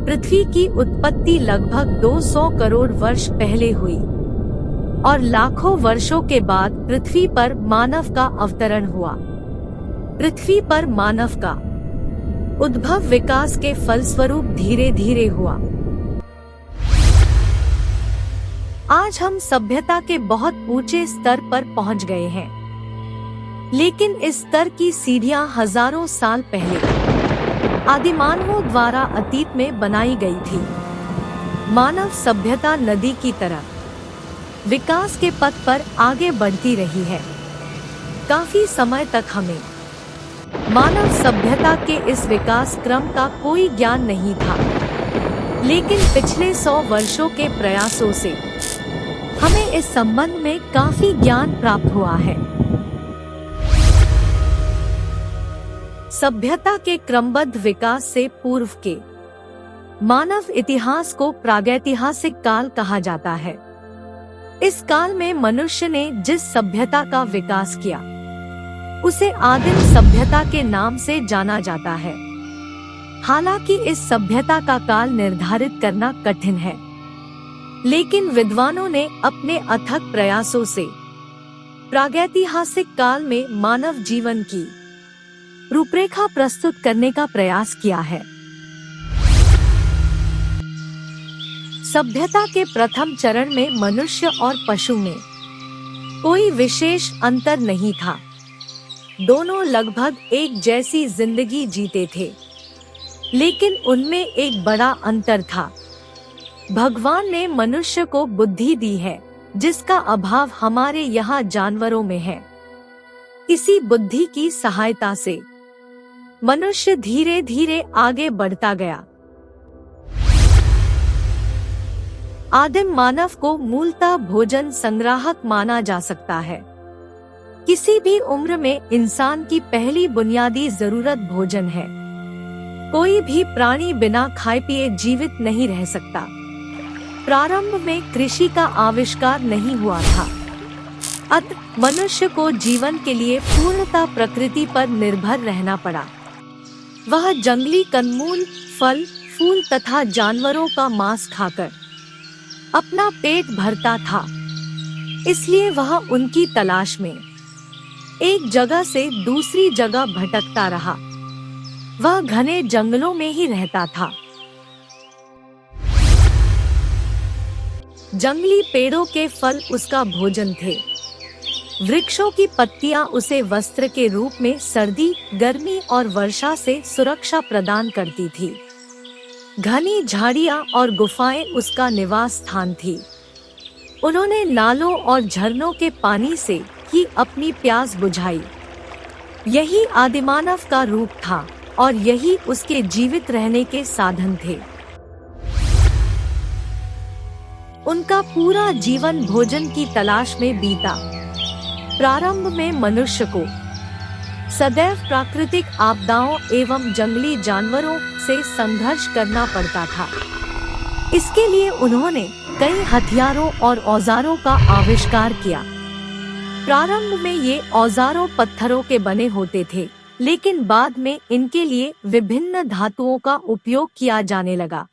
पृथ्वी की उत्पत्ति लगभग 200 करोड़ वर्ष पहले हुई और लाखों वर्षों के बाद पृथ्वी पर मानव का अवतरण हुआ। पृथ्वी पर मानव का उद्भव विकास के फलस्वरूप धीरे धीरे हुआ। आज हम सभ्यता के बहुत ऊंचे स्तर पर पहुंच गए हैं, लेकिन इस स्तर की सीढ़ियां हजारों साल पहले आदिमानवों द्वारा अतीत में बनाई गई थी। मानव सभ्यता नदी की तरह विकास के पथ पर आगे बढ़ती रही है। काफी समय तक हमें मानव सभ्यता के इस विकास क्रम का कोई ज्ञान नहीं था, लेकिन पिछले 100 वर्षों के प्रयासों से हमें इस संबंध में काफी ज्ञान प्राप्त हुआ है। सभ्यता के क्रमबद्ध विकास से पूर्व के मानव इतिहास को प्रागैतिहासिक काल कहा जाता है। इस काल में मनुष्य ने जिस सभ्यता का विकास किया उसे आदिम सभ्यता के नाम से जाना जाता है। हालांकि इस सभ्यता का काल निर्धारित करना कठिन है, लेकिन विद्वानों ने अपने अथक प्रयासों से प्रागैतिहासिक काल में मानव जीवन की रूपरेखा प्रस्तुत करने का प्रयास किया है। सभ्यता के प्रथम चरण में मनुष्य और पशु में कोई विशेष अंतर नहीं था। दोनों लगभग एक जैसी जिंदगी जीते थे, लेकिन उनमें एक बड़ा अंतर था। भगवान ने मनुष्य को बुद्धि दी है, जिसका अभाव हमारे यहाँ जानवरों में है। इसी बुद्धि की सहायता से मनुष्य धीरे धीरे आगे बढ़ता गया। आदिम मानव को मूलतः भोजन संग्राहक माना जा सकता है। किसी भी उम्र में इंसान की पहली बुनियादी जरूरत भोजन है। कोई भी प्राणी बिना खाए पिए जीवित नहीं रह सकता। प्रारंभ में कृषि का आविष्कार नहीं हुआ था, अतः मनुष्य को जीवन के लिए पूर्णतः प्रकृति पर निर्भर रहना पड़ा। वह जंगली कंदमूल, फल, फूल तथा जानवरों का मांस खाकर अपना पेट भरता था। इसलिए वह उनकी तलाश में एक जगह से दूसरी जगह भटकता रहा। वह घने जंगलों में ही रहता था। जंगली पेड़ों के फल उसका भोजन थे। वृक्षों की पत्तियां उसे वस्त्र के रूप में सर्दी, गर्मी और वर्षा से सुरक्षा प्रदान करती थी। घनी झाड़ियां और गुफाएं उसका निवास स्थान थी। उन्होंने नालों और झरनों के पानी से ही अपनी प्यास बुझाई। यही आदिमानव का रूप था और यही उसके जीवित रहने के साधन थे। उनका पूरा जीवन भोजन की तलाश में बीता। प्रारंभ में मनुष्य को सदैव प्राकृतिक आपदाओं एवं जंगली जानवरों से संघर्ष करना पड़ता था। इसके लिए उन्होंने कई हथियारों और औजारों का आविष्कार किया। प्रारंभ में ये औजारों पत्थरों के बने होते थे, लेकिन बाद में इनके लिए विभिन्न धातुओं का उपयोग किया जाने लगा।